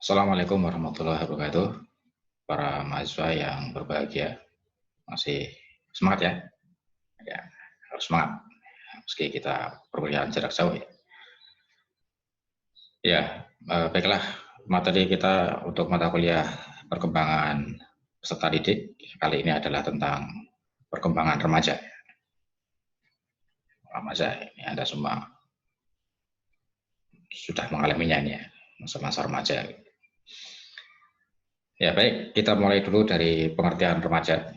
Assalamualaikum warahmatullahi wabarakatuh. Para mahasiswa yang berbahagia, masih semangat ya? Ya, harus semangat. Meski kita perkuliahan jarak jauh ya. Ya, baiklah. Materi kita untuk mata kuliah perkembangan peserta didik kali ini adalah tentang perkembangan remaja. Remaja ini Anda semua sudah mengalaminya ini ya, masa-masa remaja. Ya baik, kita mulai dulu dari pengertian remaja.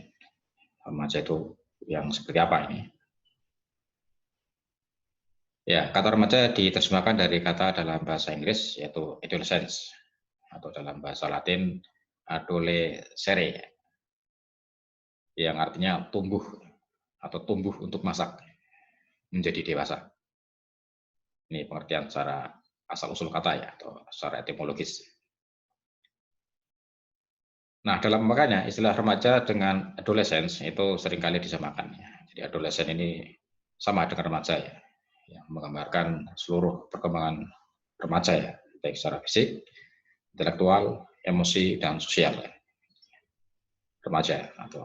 Remaja itu yang seperti apa ini? Ya, kata remaja diterjemahkan dari kata dalam bahasa Inggris yaitu adolescence atau dalam bahasa Latin adolescere yang artinya tumbuh atau tumbuh untuk masak menjadi dewasa. Ini pengertian secara asal-usul kata ya atau secara etimologis. Nah, dalam makanya istilah remaja dengan adolescence itu seringkali disamakan. Ya. Jadi adolescent ini sama dengan remaja ya, yang menggambarkan seluruh perkembangan remaja ya, baik secara fisik, intelektual, emosi, dan sosial. Ya. Remaja atau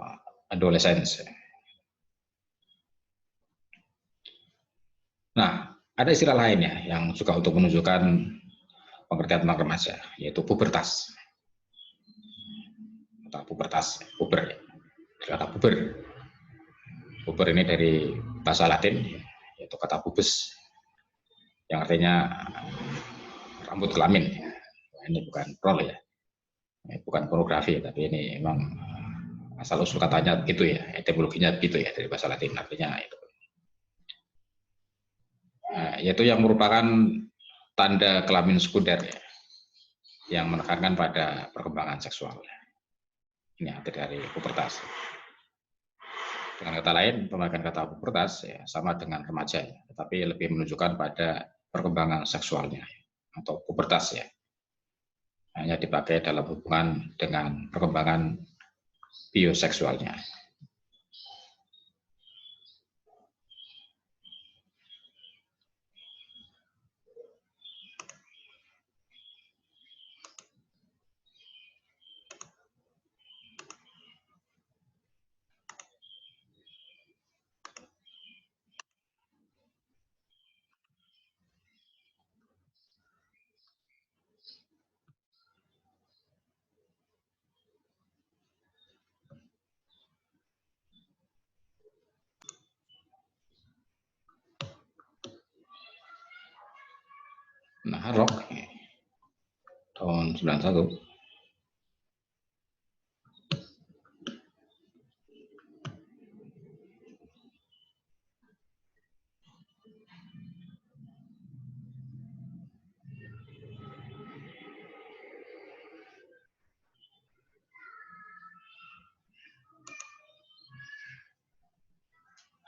adolescence. Nah, ada istilah lainnya yang juga untuk menunjukkan pengertian tentang remaja, yaitu pubertas. Atau pubertas, puber. Kata puber. Puber ini dari bahasa Latin, yaitu kata pubes, yang artinya rambut kelamin. Ini bukan prol ya, ini bukan pornografi, tapi ini memang asal usul katanya gitu ya, etimologinya begitu ya dari bahasa Latin, artinya itu. Nah, yaitu yang merupakan tanda kelamin sekunder ya, yang menekankan pada perkembangan seksual. Ini arti dari pubertas. Dengan kata lain, pemakaian kata pubertas ya, sama dengan remaja, ya, tetapi lebih menunjukkan pada perkembangan seksualnya atau pubertas ya. Hanya dipakai dalam hubungan dengan perkembangan bioseksualnya. Nah, Rock tahun 91.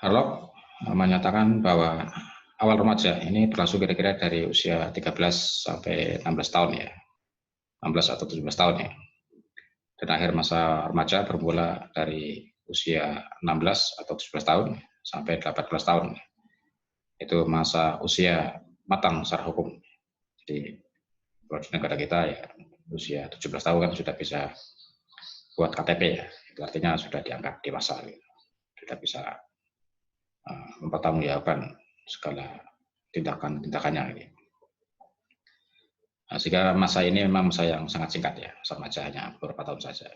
Harlock menyatakan bahwa awal remaja ini berlangsung kira-kira dari usia 13 sampai 16 tahun ya. 16 atau 17 tahun ya. Dan akhir masa remaja bermula dari usia 16 atau 17 tahun sampai 18 tahun. Itu masa usia matang secara hukum. Jadi kalau di negara kita ya usia 17 tahun kan sudah bisa buat KTP ya. Itu artinya sudah dianggap dewasa gitu. Sudah bisa mempertanggungjawabkan segala tindakan-tindakannya ini. Nah, sehingga masa ini memang masa yang sangat singkat ya, masa remaja hanya beberapa tahun saja.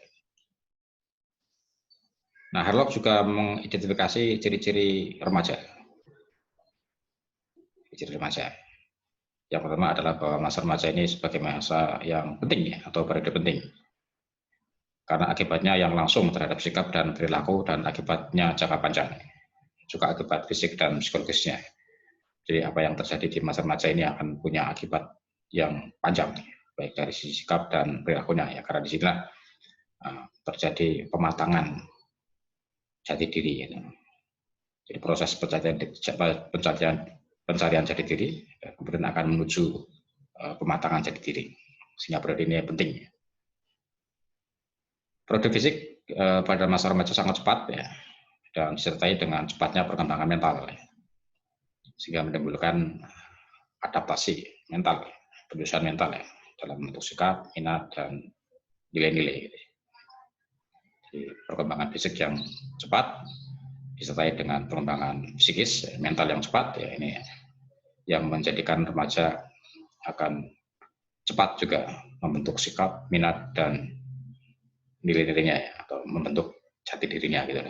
Nah, Harlock juga mengidentifikasi ciri-ciri remaja. Ciri remaja. Yang pertama adalah bahwa masa remaja ini sebagai masa yang penting ya, atau periode penting. Karena akibatnya yang langsung terhadap sikap dan perilaku dan akibatnya jangka panjang. Juga akibat fisik dan psikologisnya. Jadi apa yang terjadi di masa remaja ini akan punya akibat yang panjang, baik dari sisi sikap dan perilakunya ya. Karena di sini terjadi pematangan jati diri. Ya. Jadi proses pencarian jati diri kemudian akan menuju pematangan jati diri. Sehingga periode ini penting. Periode fisik pada masa remaja sangat cepat ya, dan disertai dengan cepatnya perkembangan mental. Ya. Sehingga menimbulkan adaptasi mental, penyusuan mental ya. dalam bentuk sikap, minat, dan nilai-nilai. Jadi perkembangan fisik yang cepat disertai dengan pengembangan psikis, mental yang cepat, ya ini yang menjadikan remaja akan cepat juga membentuk sikap, minat, dan nilai-nilainya, ya, atau membentuk jati dirinya gitu.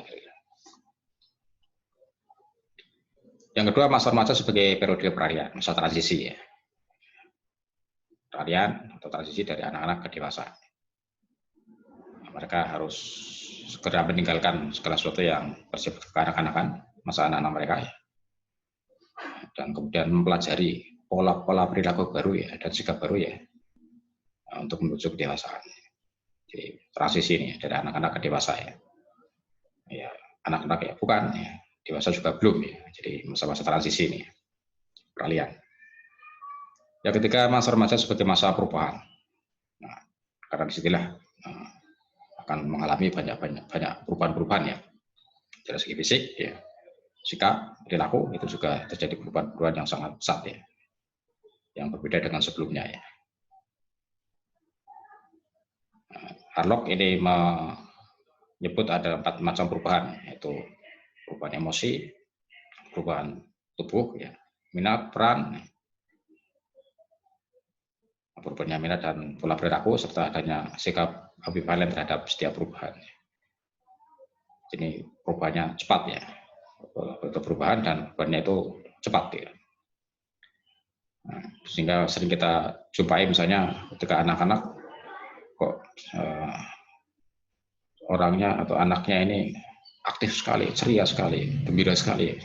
Yang kedua, masa remaja sebagai periode peralihan, masa transisi, ya. Peralihan atau transisi dari anak-anak ke dewasa. Mereka harus segera meninggalkan segala sesuatu yang bersifat kekanak-kanakan, masa anak-anak mereka, ya. Dan kemudian mempelajari pola-pola perilaku baru, ya, dan sikap baru, ya, untuk menuju kedewasaan. Jadi transisi ini dari anak-anak ke dewasa, ya. Ya, anak-anak ya bukan, ya. Dewasa juga belum, ya. Jadi masa-masa transisi ini, peralihan. Yang ketiga, masa remaja sebagai masa perubahan. Nah, karena disitulah akan mengalami banyak perubahan-perubahan, ya. Dari segi fisik, ya, sikap, perilaku, itu juga terjadi perubahan-perubahan yang sangat pesat, ya, yang berbeda dengan sebelumnya, ya. Harlock ini menyebut ada 4 macam perubahan, yaitu perubahan emosi, perubahan tubuh, ya, minat, peran, perubahannya minat dan pola perilaku, serta adanya sikap ambivalen terhadap setiap perubahan. Jadi perubahannya cepat, ya, perubahan dan perubahannya itu cepat, ya. Nah, sehingga sering kita jumpai misalnya ketika anak-anak kok orangnya atau anaknya ini aktif sekali, ceria sekali, gembira sekali.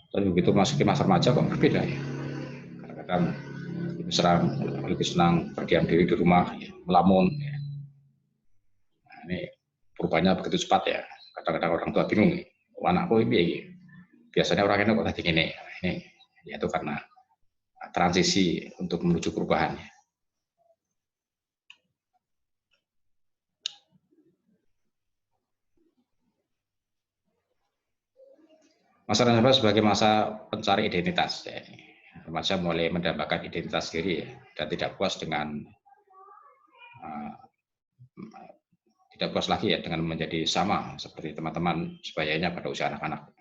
Tapi begitu masuk ke masa remaja kok berbeda, ya. Kadang-kadang lebih senang berdiam diri di rumah, ya, melamun, ya. Nah, ini perubahannya begitu cepat, ya. Kadang-kadang orang tua bingung, anakku ini biasanya orangnya kok tadi gini. Ini yaitu karena transisi untuk menuju perubahan, ya. Masa remaja sebagai masa pencari identitas, ya. Remaja mulai mendambakan identitas diri, ya, dan tidak puas lagi, ya, dengan menjadi sama seperti teman-teman sebayanya pada usia anak-anak.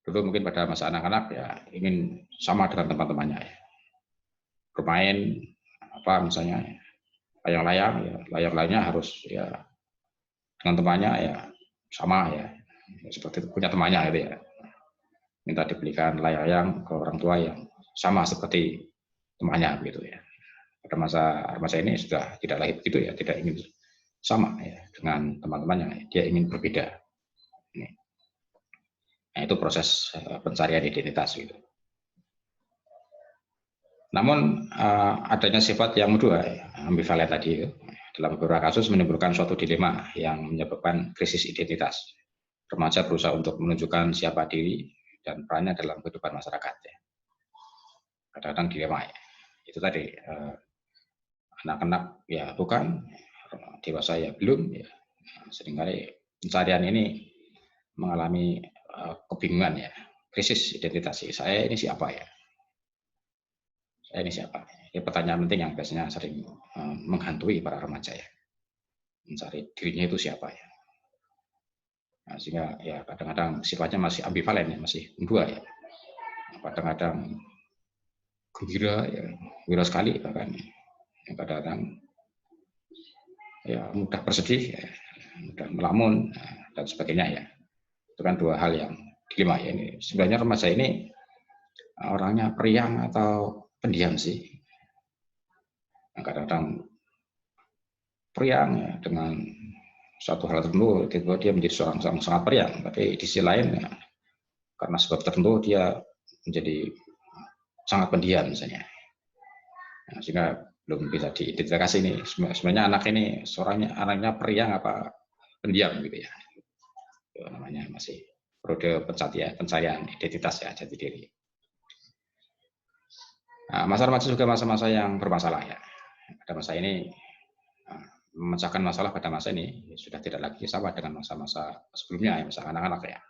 Dulu mungkin pada masa anak-anak, ya, ingin sama dengan teman-temannya, ya. Bermain apa misalnya layang-layang, ya, layang-layangnya harus, ya, dengan temannya, ya, sama, ya, seperti punya temannya gitu, ya. Minta dibelikan layang-layang ke orang tua yang sama seperti temannya gitu, ya. Pada masa remaja ini sudah tidak lagi begitu, ya, tidak ingin sama, ya, dengan teman-temannya, dia ingin berbeda. Nah, itu proses pencarian identitas gitu. Namun adanya sifat yang kedua, ya, ambivalen tadi, dalam beberapa kasus menimbulkan suatu dilema yang menyebabkan krisis identitas. Remaja berusaha untuk menunjukkan siapa diri dan perannya dalam kehidupan masyarakat, ya. Kadang-kadang dilema, ya. Itu tadi, anak-anak ya bukan, dewasa ya belum, ya. Seringkali pencarian ini mengalami kebingungan, ya, krisis identitas. Saya ini siapa, ya? Saya ini siapa? Ini pertanyaan penting yang biasanya sering menghantui para remaja, ya. Mencari dirinya itu siapa, ya. Nah, sehingga ya kadang-kadang sifatnya masih ambivalen, ya, masih dua, ya. Kadang-kadang gembira, ya, gembira sekali bahkan. Kadang-kadang ya mudah bersedih, ya, mudah melamun, dan sebagainya, ya. Itu kan dua hal yang dilema, ya. Ini sebenarnya remaja ini orangnya periang atau pendiam sih. Kadang-kadang periang, ya, dengan suatu hal tertentu, tiba-tiba dia menjadi seorang sangat periang, tapi di sisi lain, ya, karena sebab tertentu dia menjadi sangat pendiam misalnya. Nah, sehingga belum bisa diidentifikasi ini sebenarnya anak ini anaknya periang apa pendiam gitu, ya. Itu namanya masih periode pencarian identitas, ya, jati diri. Nah, masa remaja juga masa-masa yang bermasalah, ya. Pada masa ini memecahkan masalah pada masa ini sudah tidak lagi sama dengan masa-masa sebelumnya, ya, masa anak-anak, ya.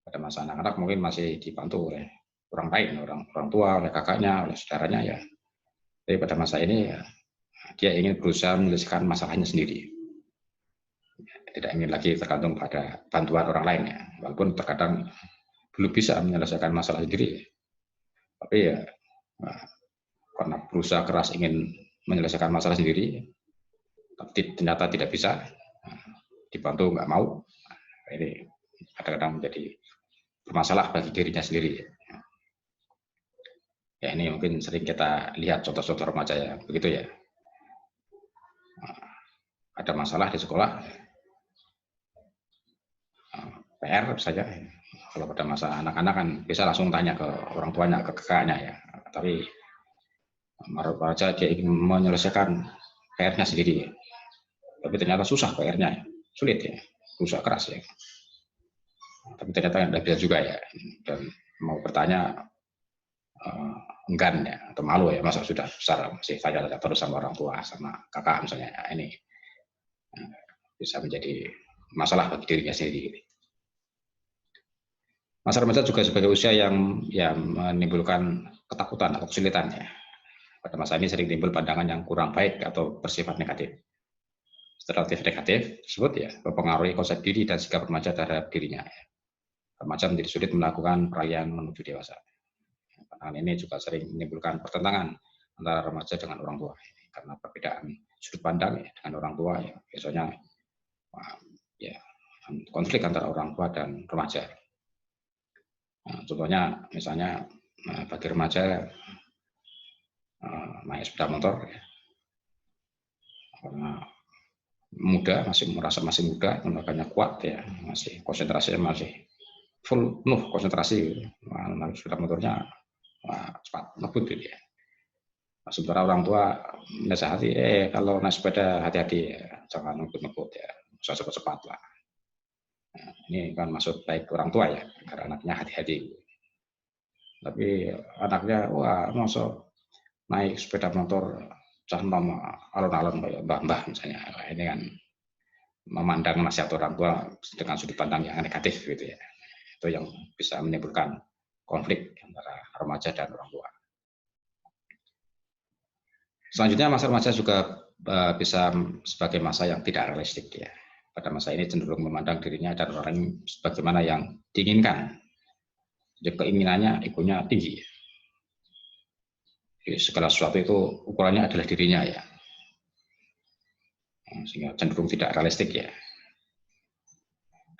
Pada masa anak-anak mungkin masih dibantu oleh orang lain, orang tua, oleh kakaknya, oleh saudaranya, ya. Tapi pada masa ini, ya, dia ingin berusaha menyelesaikan masalahnya sendiri, tidak ingin lagi tergantung pada bantuan orang lain ya, walaupun terkadang belum bisa menyelesaikan masalah sendiri, tapi ya karena berusaha keras ingin menyelesaikan masalah sendiri, tapi ternyata tidak bisa, dibantu nggak mau, ini kadang-kadang menjadi bermasalah bagi dirinya sendiri. Ya ini mungkin sering kita lihat contoh-contoh remaja ya, begitu ya. Ada masalah di sekolah, PR saja. Kalau pada masa anak-anak kan bisa langsung tanya ke orang tuanya, ke kakaknya ya. Tapi remaja dia ingin menyelesaikan PR-nya sendiri. Tapi ternyata susah PR-nya, sulit ya, berusaha keras ya. Tapi ternyata tidak bisa juga ya. Dan mau bertanya enggan ya, atau malu ya, masa sudah besar masih tanya terus sama orang tua, sama kakak misalnya, ya, ini bisa menjadi masalah bagi dirinya sendiri. Masa remaja juga sebagai usia yang menimbulkan ketakutan atau kesulitan ya. Pada masa ini sering timbul pandangan yang kurang baik atau bersifat negatif. Stereotip negatif tersebut ya mempengaruhi konsep diri dan sikap remaja terhadap dirinya. Remaja menjadi sulit melakukan peralihan menuju dewasa. Pandangan ini juga sering menimbulkan pertentangan antara remaja dengan orang tua karena perbedaan sudut pandang ya, dengan orang tua ya biasanya ya konflik antara orang tua dan remaja. Nah, contohnya misalnya bagi remaja naik sepeda motor ya, karena muda, masih merasa masih muda, tenaganya kuat ya, masih konsentrasinya masih full penuh konsentrasi, naik sepeda motornya cepat ngebut gitu ya. Nah, sementara orang tua menasihati, kalau naik sepeda hati-hati ya, jangan ngebut-ngebut ya, usah cepat-cepat lah. Nah, ini kan maksud baik orang tua ya, agar anaknya hati-hati. Tapi anaknya, wah masuk naik sepeda motor jangan alon-alon kayak mbah-mbah misalnya. Ini kan memandang nasihat orang tua dengan sudut pandang yang negatif gitu ya. Itu yang bisa menimbulkan konflik antara remaja dan orang tua. Selanjutnya masa remaja juga bisa sebagai masa yang tidak realistik ya. Pada masa ini cenderung memandang dirinya dan orang sebagaimana yang diinginkan. Jadi keinginannya, egonya tinggi. Jadi segala sesuatu itu ukurannya adalah dirinya ya. Sehingga cenderung tidak realistik ya.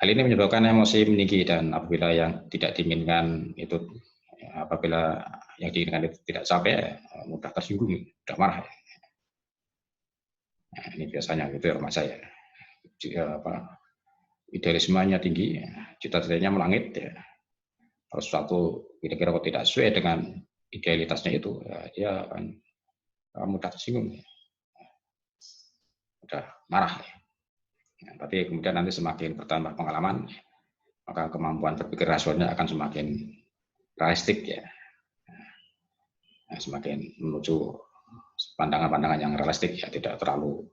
Hal ini menyebabkan emosi meninggi dan apabila yang tidak diinginkan itu, apabila yang diinginkan itu tidak sampai, mudah tersinggung, mudah marah. Nah, ini biasanya gitu ya remaja ya. Idealismenya tinggi, cita-citanya melangit ya. Kalau sesuatu kira-kira kok tidak sesuai dengan idealitasnya itu, ya, dia akan mudah tersinggung, ya. Mudah marah. Ya. Nah, tapi kemudian nanti semakin bertambah pengalaman, maka kemampuan berpikir rasionalnya akan semakin realistik ya. Nah, semakin menuju pandangan-pandangan yang realistik ya, tidak terlalu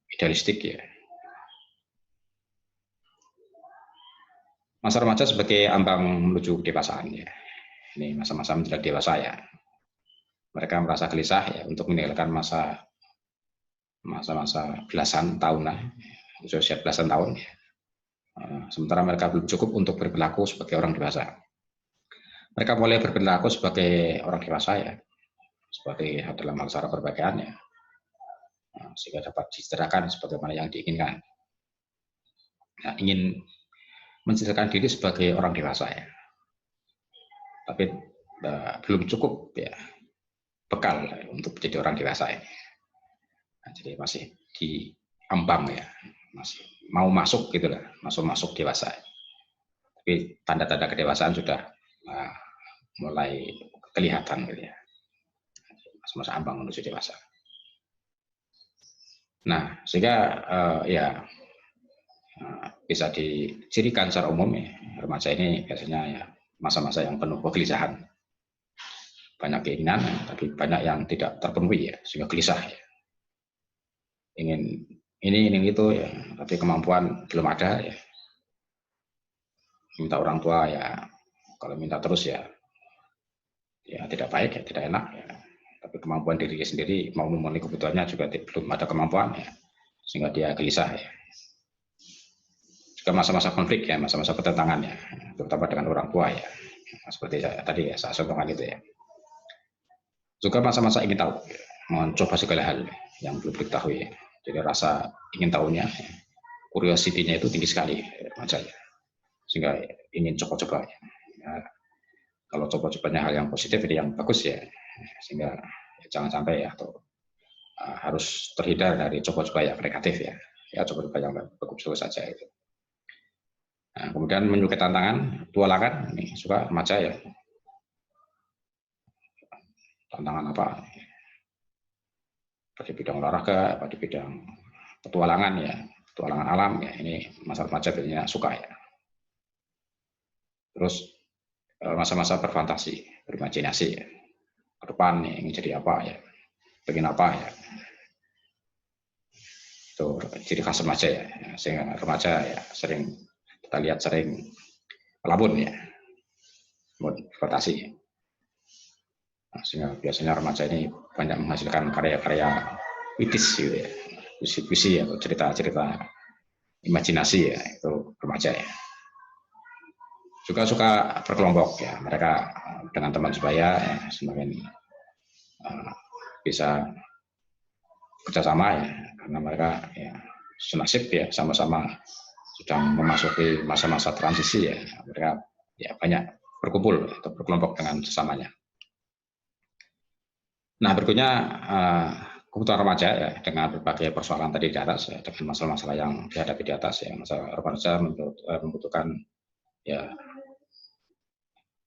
idealistik ya. Masa remaja sebagai ambang menuju kedewasaan ya. Ini masa-masa menjelang dewasa ya. Mereka merasa gelisah ya untuk meninggalkan masa belasan tahun lah, usia belasan tahun ya. Sementara mereka belum cukup untuk berperilaku sebagai orang dewasa. Mereka mulai berperilaku sebagai orang dewasa ya, sebagai dalam aksara perbaikan ya, sehingga dapat diceritakan sebagaimana yang diinginkan. Nah, ingin menceritakan diri sebagai orang dewasa ya, tapi belum cukup ya bekal untuk menjadi orang dewasa ini. Nah, jadi masih diambang ya, masih mau masuk gitulah, masuk dewasa. Tapi tanda-tanda kedewasaan sudah mulai kelihatan gitu ya, masa ambang menuju dewasa. Nah, sehingga ya bisa dicirikan secara umum ya, remaja ini biasanya ya masa-masa yang penuh kegelisahan, banyak keinginan tapi banyak yang tidak terpenuhi ya, sehingga gelisah ya. Ingin ini ingin itu ya, tapi kemampuan belum ada ya. Minta orang tua ya, kalau minta terus ya tidak baik ya, tidak enak ya. tapi kemampuan dirinya sendiri mau memenuhi kebutuhannya juga belum ada kemampuan ya, sehingga dia gelisah ya. Juga masa-masa konflik ya, masa-masa pertentangan ya, terutama dengan orang tua ya, seperti tadi ya saya contohkan itu ya. Juga masa-masa ingin tahu, ya, mencoba segala hal yang belum diketahui ya. Jadi rasa ingin tahunya, ya, curiosity-nya itu tinggi sekali remaja ya, sehingga ingin coba-coba ya. Kalau coba-cobanya hal yang positif, itu yang bagus ya, sehingga ya, jangan sampai ya, atau harus terhindar dari coba-coba yang negatif ya, coba-coba yang bagus-bagus saja itu. Nah, kemudian menyukai tantangan, petualangan, ini suka remaja ya, tantangan apa? Di bidang olahraga, apa di bidang petualangan ya, petualangan alam ya, ini masa remaja biasanya suka ya. Terus masa-masa berfantasi, berimajinasi ya, ke depan nih, ingin jadi apa ya, pengen apa ya, itu ciri khas remaja ya, sehingga remaja ya sering kita lihat sering melabun ya, berfantasi. Nah, sehingga biasanya remaja ini banyak menghasilkan karya-karya puitis gitu ya, puisi-puisi atau cerita-cerita imajinasi ya, itu remaja ya. Juga suka berkelompok ya, mereka dengan teman sebaya ya, semakin bisa kerjasama ya, karena mereka ya senasib ya, sama-sama sedang memasuki masa-masa transisi ya, mereka ya banyak berkumpul atau berkelompok dengan sesamanya. Nah, berikutnya kebutuhan remaja ya, dengan berbagai persoalan tadi di atas ya, dengan masalah-masalah yang dihadapi di atas ya, masalah remaja membutuhkan ya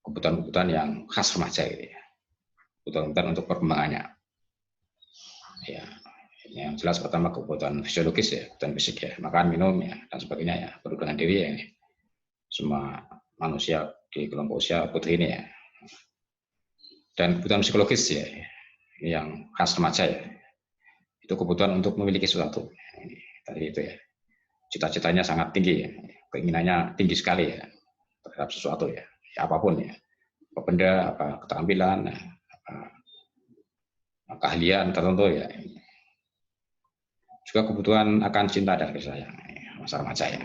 kebutuhan-kebutuhan yang khas remaja gitu ya, kebutuhan untuk perkembangannya ya. Yang jelas pertama kebutuhan fisiologis ya, kebutuhan fisik ya, makan, minum ya, dan sebagainya ya, perlindungan diri ya, ini semua manusia di kelompok usia putri ini ya. Dan kebutuhan psikologis ya, yang khas remaja ya, itu kebutuhan untuk memiliki sesuatu. Ini, tadi itu ya, cita-citanya sangat tinggi ya, keinginannya tinggi sekali ya terhadap sesuatu ya, apapun ya, apa benda, apa keterampilan, apa keahlian tertentu ya. Juga kebutuhan akan cinta dan kasih sayang masa remaja ya.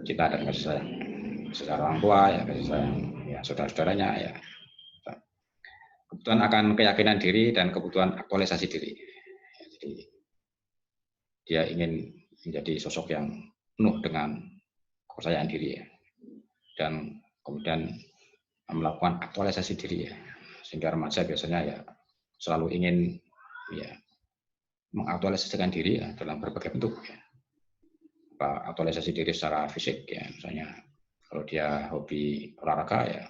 Cinta dan kasih sayang secara orang tua ya, kasih sayang ya saudara-saudaranya ya. Kebutuhan akan keyakinan diri dan kebutuhan aktualisasi diri. Jadi dia ingin menjadi sosok yang penuh dengan kepercayaan diri ya, dan kemudian melakukan aktualisasi diri ya, sehingga remaja biasanya ya selalu ingin ya mengaktualisasikan diri ya, dalam berbagai bentuk ya. Aktualisasi diri secara fisik ya, misalnya kalau dia hobi olahraga ya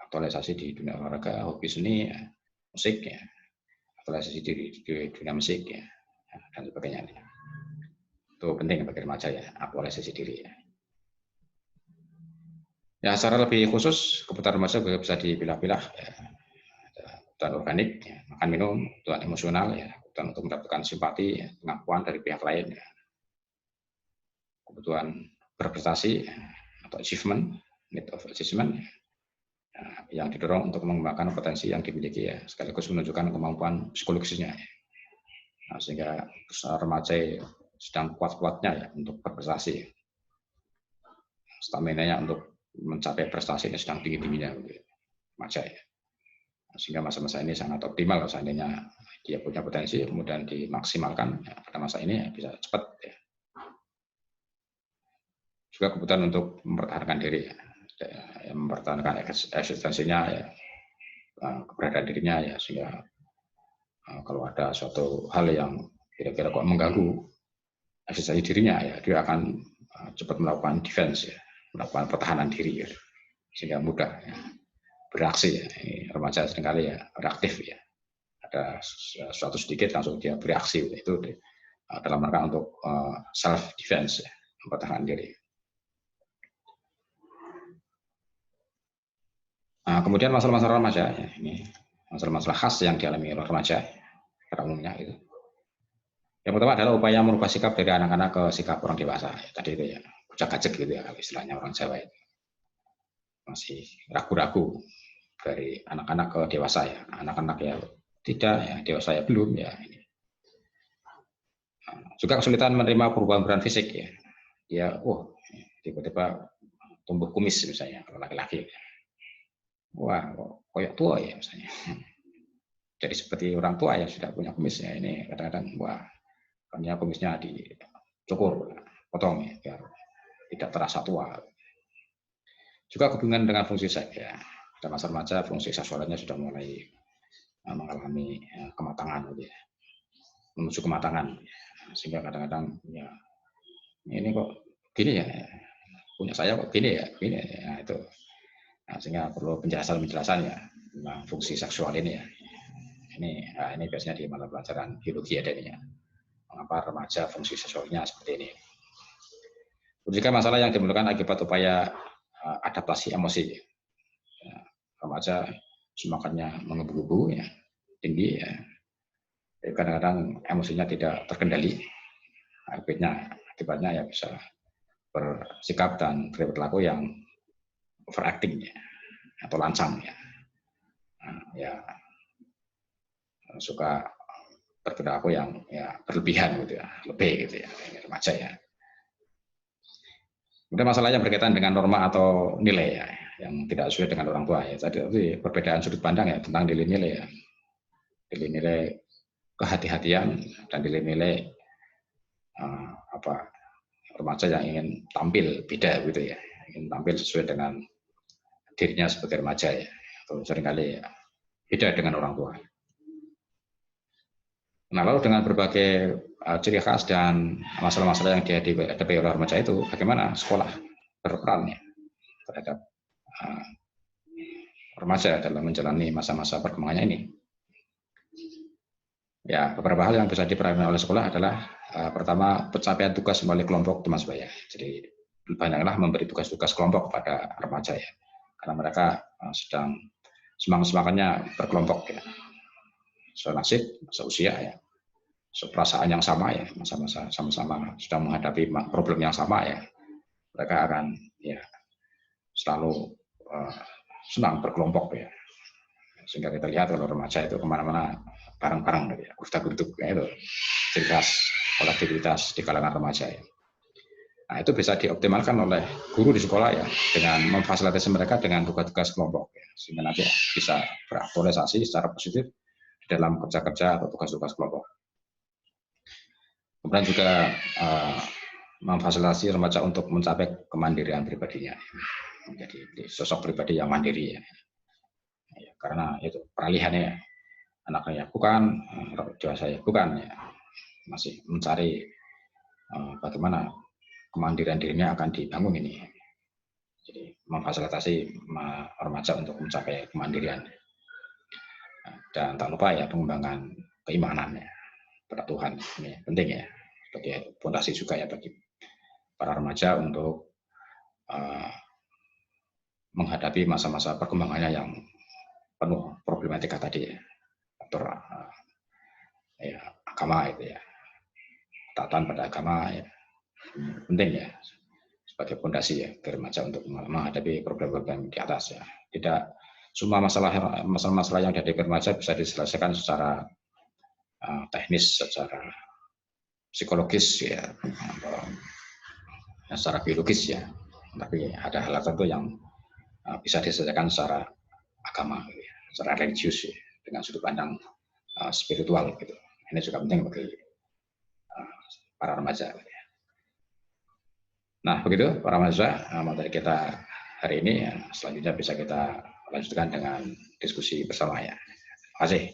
aktualisasi di dunia olahraga, hobi seni ya, musik ya, aktualisasi diri di dunia musik ya, dan sebagainya ya. Itu penting bagi remaja ya, aktualisasi diri ya. Ya, secara lebih khusus kebutuhan remaja juga bisa dipilah-pilah ya. Kebutuhan organik ya, makan minum, kebutuhan emosional ya, kebutuhan untuk mendapatkan simpati ya, pengakuan dari pihak lain ya, kebutuhan berprestasi atau achievement, need of achievement ya, yang didorong untuk mengembangkan potensi yang dimiliki ya, sekaligus menunjukkan kemampuan psikologisnya ya. Nah, sehingga remaja sedang kuat-kuatnya ya untuk berprestasi, stamina-nya untuk mencapai prestasi ini sedang tinggi-tingginya remaja ya. Sehingga masa-masa ini sangat optimal kalau seandainya dia punya potensi kemudian dimaksimalkan ya, pada masa ini ya, bisa cepat ya. Juga kebutuhan untuk mempertahankan diri ya, mempertahankan eksistensinya ya, keberadaan dirinya ya, sehingga kalau ada suatu hal yang kira-kira kok mengganggu eksistensi dirinya ya, dia akan cepat melakukan defense ya, melakukan pertahanan diri ya, sehingga mudah ya, bereaksi ya. Ini remaja seringkali ya reaktif ya, ada sesuatu sedikit langsung dia bereaksi itu dalam rangka untuk self defense ya, mempertahankan diri. Nah, kemudian masalah-masalah remaja ya, ini masalah-masalah khas yang dialami oleh remaja pada umumnya itu. Yang pertama adalah upaya merubah sikap dari anak-anak ke sikap orang dewasa. Ya, tadi itu ya, bocah gajek gitu ya, kalau istilahnya orang Jawa itu. Masih ragu-ragu dari anak-anak ke dewasa ya, anak-anak ya tidak, ya dewasa ya belum ya. Ini. Juga kesulitan menerima perubahan fisik ya, dia tiba-tiba tumbuh kumis misalnya kalau laki-laki, wah koyak tua ya misalnya, jadi seperti orang tua yang sudah punya kumis ya, ini kadang-kadang wah karena kumisnya dicukur, potong ya, biar tidak terasa tua. Juga hubungan dengan fungsi seks ya. Pada masa remaja fungsi seksualnya sudah mulai mengalami kematangan, gitu ya. Menuju kematangan, sehingga kadang-kadang ya ini kok gini ya, punya saya kok gini ya, nah, itu. Nah, sehingga perlu penjelasan ya tentang fungsi seksual ini ya. Ini biasanya di mata pelajaran biologi ada ini ya. Mengapa remaja fungsi seksualnya seperti ini. Jika masalah yang ditimbulkan akibat upaya adaptasi emosi, ya, remaja semangatnya menggebu-gebu ya, tinggi ya, kadang-kadang emosinya tidak terkendali, akibatnya ya bisa bersikap dan berperilaku yang overacting ya, atau lancang ya, ya suka berperilaku yang ya berlebihan gitu ya, lebih gitu ya, remaja ya. Kemudian masalah yang berkaitan dengan norma atau nilai ya, yang tidak sesuai dengan orang tua ya. Tadi perbedaan sudut pandang ya tentang nilai-nilai ya, nilai-nilai kehati-hatian dan nilai-nilai remaja yang ingin tampil beda gitu ya, ingin tampil sesuai dengan dirinya sebagai remaja ya, atau seringkali ya, beda dengan orang tua. Nah, lalu dengan berbagai ciri khas dan masalah-masalah yang dihadapi oleh remaja itu, bagaimana sekolah berperan ya terhadap remaja dalam menjalani masa-masa perkembangannya ini? Ya, beberapa hal yang bisa diperankan oleh sekolah adalah pertama, pencapaian tugas melalui kelompok teman sebaya. Jadi banyaklah memberi tugas-tugas kelompok kepada remaja ya, karena mereka sedang semangat-semangatnya berkelompok ya. Senasib, seusia ya, perasaan yang sama ya, masa-masa sama-sama sedang menghadapi problem yang sama ya, mereka akan ya selalu senang berkelompok ya, sehingga kita lihat kalau remaja itu kemana-mana bareng-bareng ya, gurta-gurtuk ya, itu ciri khas kolektivitas di kalangan remaja ya. Nah, itu bisa dioptimalkan oleh guru di sekolah ya, dengan memfasilitasi mereka dengan tugas-tugas kelompok ya, sehingga nanti bisa beraktualisasi secara positif dalam kerja-kerja atau tugas-tugas kelompok. Kemudian juga memfasilitasi remaja untuk mencapai kemandirian pribadinya, menjadi sosok pribadi yang mandiri ya. Karena itu peralihannya anaknya bukan, dewasa ya bukan ya, masih mencari bagaimana kemandirian dirinya akan dibangun ini. Jadi memfasilitasi remaja untuk mencapai kemandirian. Dan tak lupa ya pengembangan keimanannya pada Tuhan, ini penting ya, sebagai fondasi juga ya bagi para remaja untuk menghadapi masa-masa perkembangannya yang penuh problematika tadi ya, atur ya, agama itu ya, taatan pada agama ya, penting ya sebagai fondasi ya bagi remaja untuk menghadapi problem-problem di atas ya. Tidak semua masalah yang dihadapi remaja bisa diselesaikan secara teknis, secara psikologis ya, secara biologis ya, tapi ada hal tertentu yang bisa diselesaikan secara agama, ya, secara religius ya, dengan sudut pandang spiritual gitu. Ini juga penting bagi para remaja. Nah, begitu para remaja materi kita hari ini. Selanjutnya bisa kita lanjutkan dengan diskusi bersama ya. Terima kasih.